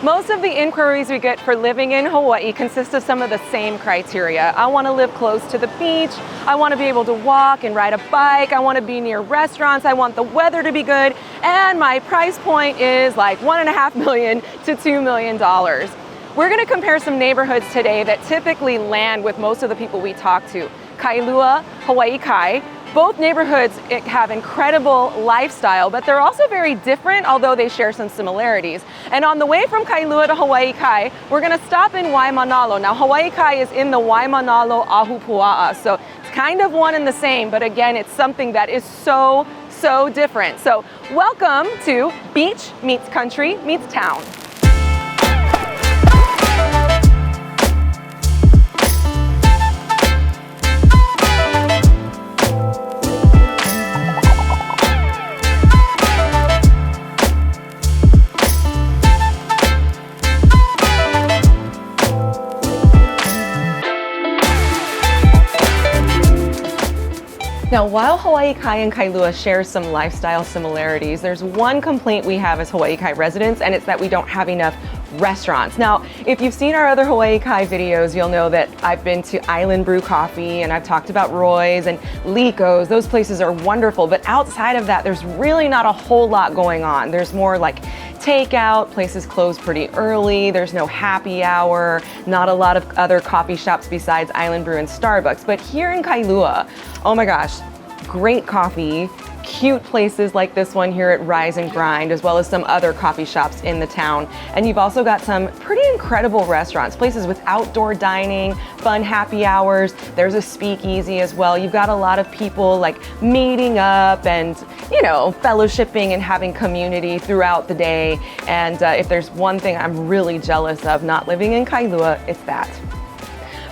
Most of the inquiries we get for living in Hawaii consist of some of the same criteria. I want to live close to the beach. I want to be able to walk and ride a bike. I want to be near restaurants. I want the weather to be good. And my price point is like $1.5 million to $2 million. We're going to compare some neighborhoods today that typically land with most of the people we talk to. Kailua, Hawaii Kai. Both neighborhoods have incredible lifestyle, but they're also very different, although they share some similarities. And on the way from Kailua to Hawaii Kai, we're gonna stop in Waimanalo. Now, Hawaii Kai is in the Waimanalo Ahupua'a, so it's kind of one and the same, but again, it's something that is so different. So welcome to Beach Meets Country Meets Town. Now, while Hawaii Kai and Kailua share some lifestyle similarities, there's one complaint we have as Hawaii Kai residents, and it's that we don't have enough restaurants. Now, if you've seen our other Hawaii Kai videos, you'll know that I've been to Island Brew Coffee, and I've talked about Roy's and Lico's. Those places are wonderful, but outside of that, there's really not a whole lot going on. There's more like takeout, places close pretty early, there's no happy hour, not a lot of other coffee shops besides Island Brew and Starbucks. But here in Kailua, oh my gosh, great coffee, cute places like this one here at Rise and Grind, as well as some other coffee shops in the town. And you've also got some pretty incredible restaurants, places with outdoor dining, fun happy hours. There's a speakeasy as well. You've got a lot of people like meeting up and, you know, fellowshipping and having community throughout the day. And if there's one thing I'm really jealous of not living in Kailua, it's that.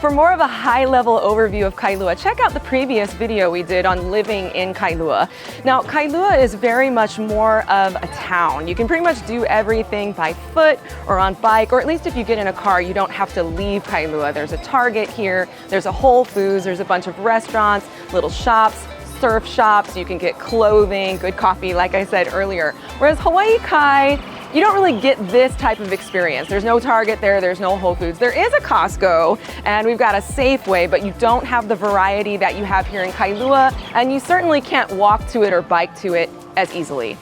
For more of a high-level overview of Kailua, check out the previous video we did on living in Kailua. Now, Kailua is very much more of a town. You can pretty much do everything by foot or on bike, or at least if you get in a car, you don't have to leave Kailua. There's a Target here, there's a Whole Foods, there's a bunch of restaurants, little shops, surf shops, you can get clothing, good coffee, like I said earlier. Whereas Hawaii Kai, you don't really get this type of experience. There's no Target there, there's no Whole Foods. There is a Costco, and we've got a Safeway, but you don't have the variety that you have here in Kailua, and you certainly can't walk to it or bike to it as easily.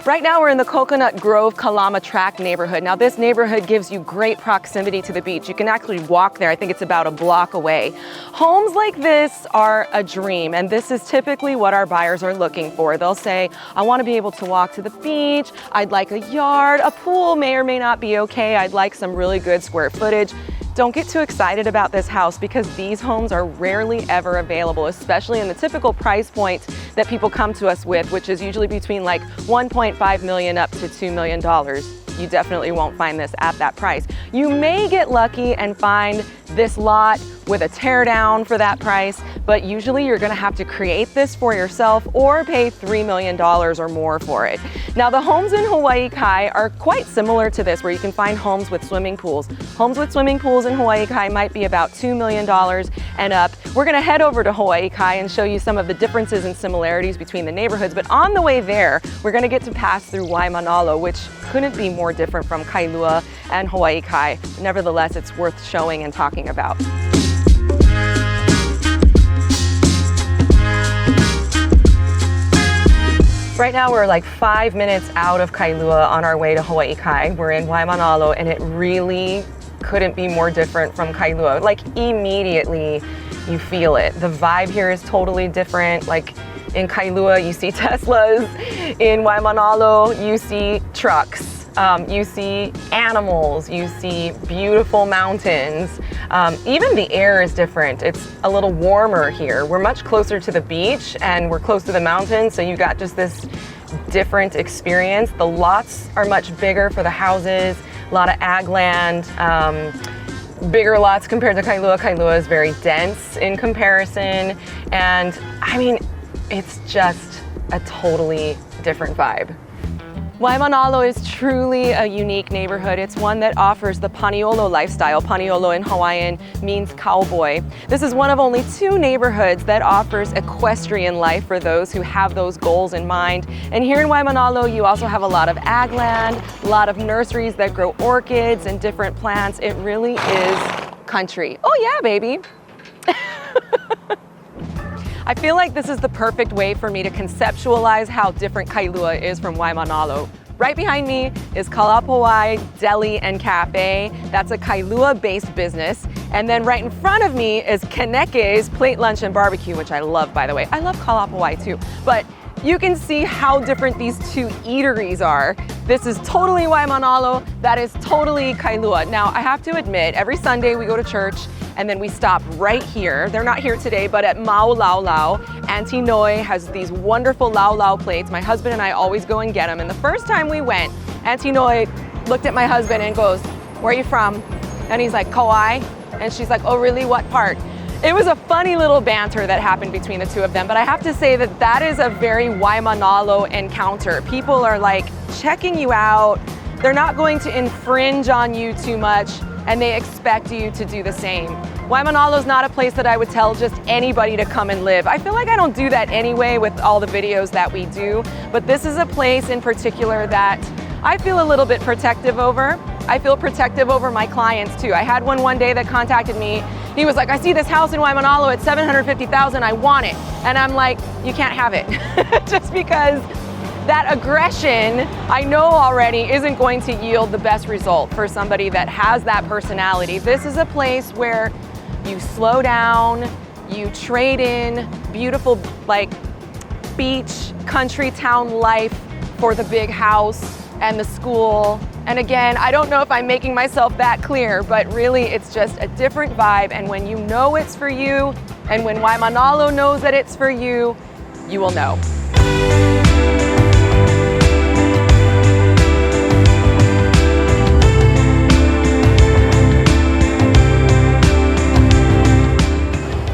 Right now we're in the Coconut Grove Kalama Tract neighborhood. Now this neighborhood gives you great proximity to the beach. You can actually walk there. I think it's about a block away. Homes like this are a dream, and this is typically what our buyers are looking for. They'll say, I want to be able to walk to the beach. I'd like a yard. A pool may or may not be okay. I'd like some really good square footage. Don't get too excited about this house because these homes are rarely ever available, especially in the typical price point that people come to us with, which is usually between like $1.5 million up to $2 million. You definitely won't find this at that price. You may get lucky and find this lot with a tear down for that price, but usually you're gonna have to create this for yourself or pay $3 million or more for it. Now the homes in Hawaii Kai are quite similar to this, where you can find homes with swimming pools. Homes with swimming pools in Hawaii Kai might be about $2 million and up. We're gonna head over to Hawaii Kai and show you some of the differences and similarities between the neighborhoods, but on the way there, we're gonna get to pass through Waimanalo, which couldn't be more different from Kailua and Hawaii Kai. Nevertheless, it's worth showing and talking about. Right now we're like 5 minutes out of Kailua on our way to Hawaii Kai. We're in Waimanalo, and it really couldn't be more different from Kailua. Like immediately you feel it. The vibe here is totally different. Like in Kailua you see Teslas, in Waimanalo you see trucks. You see animals, you see beautiful mountains. Even the air is different. It's a little warmer here. We're much closer to the beach and we're close to the mountains, so you got just this different experience. The lots are much bigger for the houses, a lot of ag land, bigger lots compared to Kailua. Kailua is very dense in comparison, and I mean, it's just a totally different vibe. Waimanalo is truly a unique neighborhood. It's one that offers the paniolo lifestyle. Paniolo in Hawaiian means cowboy. This is one of only 2 neighborhoods that offers equestrian life for those who have those goals in mind. And here in Waimanalo, you also have a lot of ag land, a lot of nurseries that grow orchids and different plants. It really is country. Oh yeah, baby. I feel like this is the perfect way for me to conceptualize how different Kailua is from Waimanalo. Right behind me is Kalapawai Deli and Cafe. That's a Kailua-based business. And then right in front of me is Keneke's Plate Lunch and Barbecue, which I love, by the way. I love Kalapawai too. But you can see how different these 2 eateries are. This is totally Waimanalo. That is totally Kailua. Now, I have to admit, every Sunday we go to church and then we stop right here. They're not here today, but at Mau Lau Lau. Auntie Noi has these wonderful Lau Lau plates. My husband and I always go and get them. And the first time we went, Auntie Noi looked at my husband and goes, "Where are you from?" And he's like, "Kauai." And she's like, "Oh really, what part?" It was a funny little banter that happened between the 2 of them, but I have to say that that is a very Waimanalo encounter. People are like checking you out. They're not going to infringe on you too much, and they expect you to do the same. Waimanalo is not a place that I would tell just anybody to come and live. I feel like I don't do that anyway with all the videos that we do, but this is a place in particular that I feel a little bit protective over. I feel protective over my clients too. I had one day that contacted me. He was like, "I see this house in Waimanalo at $750,000, I want it." And I'm like, "You can't have it." Just because that aggression, I know already, isn't going to yield the best result for somebody that has that personality. This is a place where you slow down, you trade in beautiful like beach, country town life for the big house and the school. And again, I don't know if I'm making myself that clear, but really it's just a different vibe. And when you know it's for you, and when Waimanalo knows that it's for you, you will know.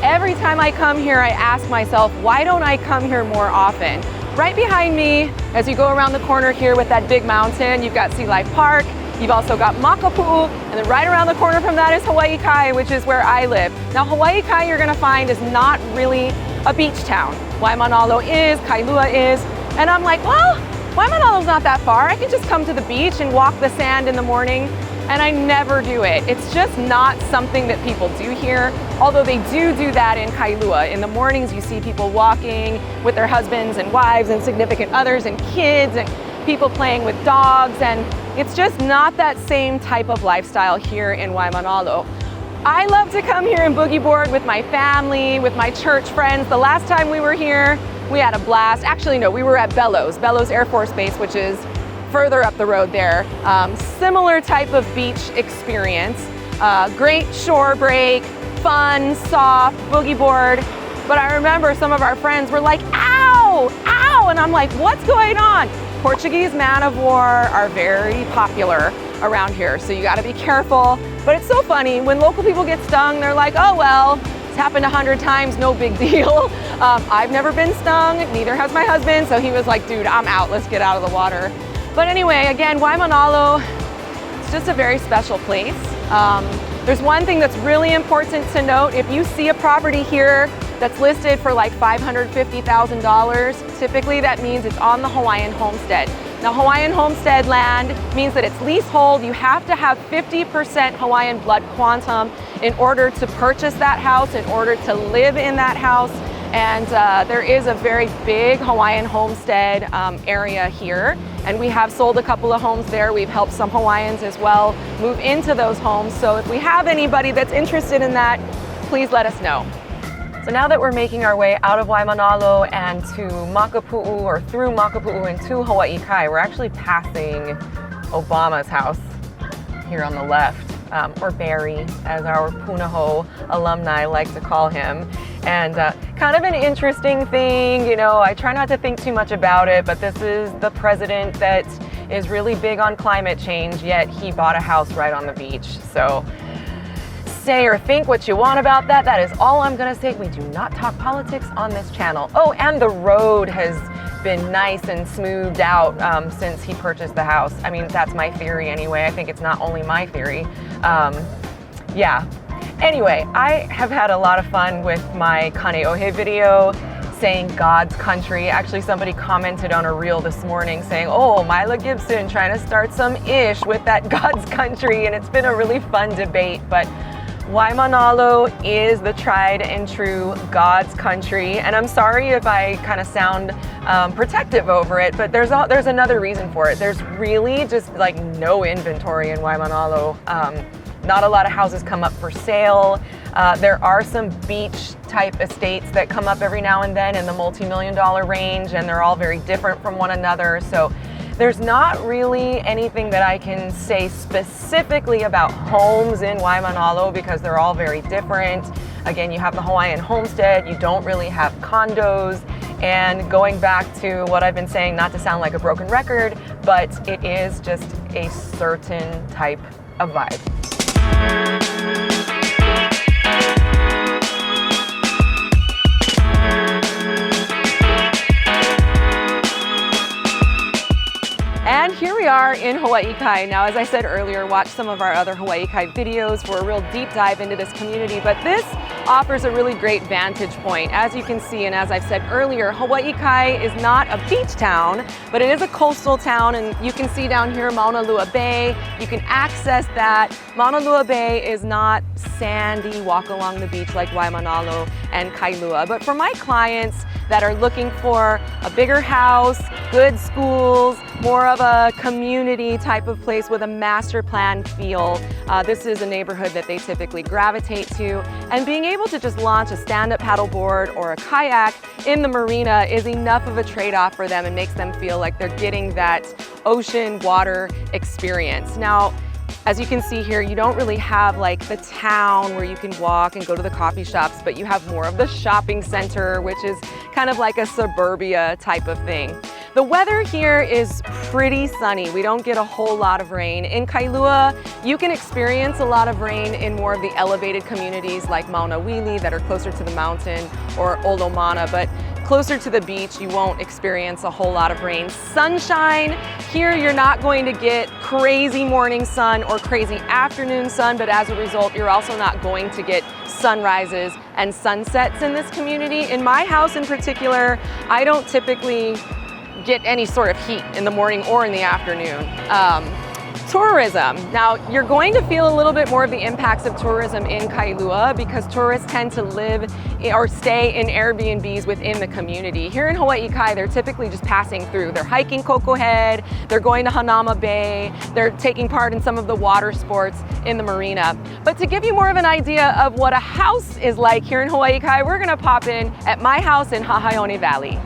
Every time I come here, I ask myself, why don't I come here more often? Right behind me, as you go around the corner here with that big mountain, you've got Sea Life Park, you've also got Makapuu, and then right around the corner from that is Hawaii Kai, which is where I live. Now Hawaii Kai, you're gonna find, is not really a beach town. Waimanalo is, Kailua is, and I'm like, well, Waimanalo's not that far. I can just come to the beach and walk the sand in the morning, and I never do it. It's just not something that people do here, although they do that in Kailua. In the mornings, you see people walking with their husbands and wives and significant others and kids and people playing with dogs, and it's just not that same type of lifestyle here in Waimanalo. I love to come here and boogie board with my family, with my church friends. The last time we were here, we had a blast. Actually, no, we were at Bellows Air Force Base, which is further up the road there. Similar type of beach experience. Great shore break, fun, soft, boogie board. But I remember some of our friends were like, "Ow, ow," and I'm like, what's going on? Portuguese man-of-war are very popular around here, so you gotta be careful. But it's so funny, when local people get stung, they're like, "Oh well, it's happened 100 times, no big deal." I've never been stung, neither has my husband, so he was like, "Dude, I'm out, let's get out of the water." But anyway, again, Waimanalo, it's just a very special place. There's one thing that's really important to note. If you see a property here that's listed for like $550,000, typically that means it's on the Hawaiian Homestead. Now, Hawaiian Homestead land means that it's leasehold. You have to have 50% Hawaiian blood quantum in order to purchase that house, in order to live in that house. And there is a very big Hawaiian homestead area here. And we have sold a couple of homes there. We've helped some Hawaiians as well move into those homes. So if we have anybody that's interested in that, please let us know. So now that we're making our way out of Waimanalo and to Makapuu, or through Makapuu and to Hawaii Kai, we're actually passing Obama's house here on the left. Or Barry, as our Punahou alumni like to call him. And kind of an interesting thing, you know, I try not to think too much about it, but this is the president that is really big on climate change, yet he bought a house right on the beach. So say or think what you want about that. That is all I'm gonna say. We do not talk politics on this channel. Oh, and the road has been nice and smoothed out since he purchased the house. I mean, that's my theory anyway. I think it's not only my theory. Yeah. Anyway, I have had a lot of fun with my Kaneohe video saying God's country. Actually, somebody commented on a reel this morning saying, oh, Mila Gibson trying to start some ish with that God's country, and it's been a really fun debate, but Waimanalo is the tried and true God's country, and I'm sorry if I kind of sound protective over it, but there's another reason for it. There's really just like no inventory in Waimanalo. Not a lot of houses come up for sale. There are some beach type estates that come up every now and then in the multi-million-dollar range, and they're all very different from one another. So there's not really anything that I can say specifically about homes in Waimanalo because they're all very different. Again, you have the Hawaiian Homestead, you don't really have condos, and going back to what I've been saying, not to sound like a broken record, but it is just a certain type of vibe. And here we are in Hawaii Kai. Now, as I said earlier, watch some of our other Hawaii Kai videos for a real deep dive into this community, but this offers a really great vantage point. As you can see, and as I've said earlier, Hawaii Kai is not a beach town, but it is a coastal town, and you can see down here Maunalua Bay. You can access that. Maunalua Bay is not sandy, walk along the beach like Waimanalo and Kailua, but for my clients that are looking for a bigger house, good schools, more of a community type of place with a master plan feel, this is a neighborhood that they typically gravitate to. And being able to just launch a stand-up paddleboard or a kayak in the marina is enough of a trade-off for them and makes them feel like they're getting that ocean water experience. Now, as you can see here, you don't really have like the town where you can walk and go to the coffee shops, but you have more of the shopping center, which is kind of like a suburbia type of thing. The weather here is pretty sunny. We don't get a whole lot of rain. In Kailua, you can experience a lot of rain in more of the elevated communities like Maunawili that are closer to the mountain, or Olomana, but closer to the beach, you won't experience a whole lot of rain. Sunshine, here you're not going to get crazy morning sun or crazy afternoon sun, but as a result, you're also not going to get sunrises and sunsets in this community. In my house in particular, I don't typically get any sort of heat in the morning or in the afternoon. Tourism. Now, you're going to feel a little bit more of the impacts of tourism in Kailua because tourists tend to live or stay in Airbnbs within the community. Here in Hawaii Kai, they're typically just passing through. They're hiking Koko Head, they're going to Hanauma Bay, they're taking part in some of the water sports in the marina. But to give you more of an idea of what a house is like here in Hawaii Kai, we're gonna pop in at my house in Hahaione Valley.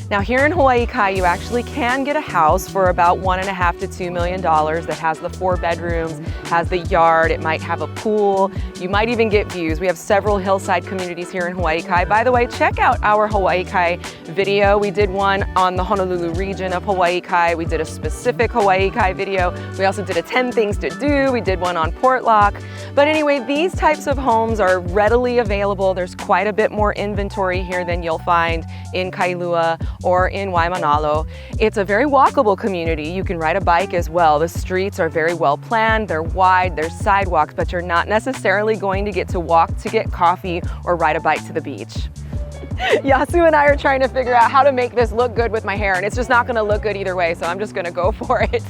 Now here in Hawaii Kai, you actually can get a house for about $1.5 to $2 million that has the 4 bedrooms, has the yard, it might have a pool, you might even get views. We have several hillside communities here in Hawaii Kai. By the way, check out our Hawaii Kai video. We did one on the Honolulu region of Hawaii Kai. We did a specific Hawaii Kai video. We also did a 10 things to do. We did one on Portlock. But anyway, these types of homes are readily available. There's quite a bit more inventory here than you'll find in Kailua or in Waimanalo. It's a very walkable community. You can ride a bike as well. The streets are very well planned, they're wide, there's sidewalks, but you're not necessarily going to get to walk to get coffee or ride a bike to the beach. Yasu and I are trying to figure out how to make this look good with my hair, and it's just not gonna look good either way, so I'm just gonna go for it.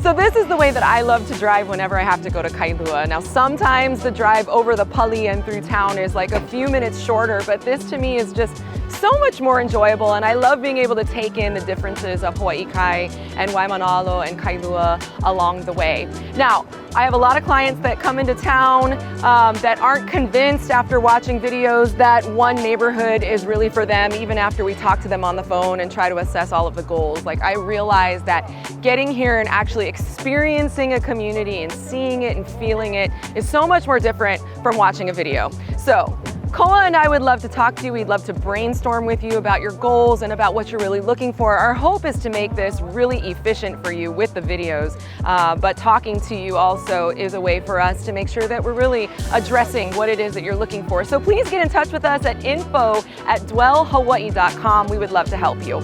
So this is the way that I love to drive whenever I have to go to Kailua. Now sometimes the drive over the Pali and through town is like a few minutes shorter, but this to me is just so much more enjoyable, and I love being able to take in the differences of Hawaii Kai and Waimanalo and Kailua along the way. Now, I have a lot of clients that come into town that aren't convinced after watching videos that one neighborhood is really for them, even after we talk to them on the phone and try to assess all of the goals. Like, I realize that getting here and actually experiencing a community and seeing it and feeling it is so much more different from watching a video. So Koa and I would love to talk to you. We'd love to brainstorm with you about your goals and about what you're really looking for. Our hope is to make this really efficient for you with the videos, but talking to you also is a way for us to make sure that we're really addressing what it is that you're looking for. So please get in touch with us at info@dwellhawaii.com. We would love to help you.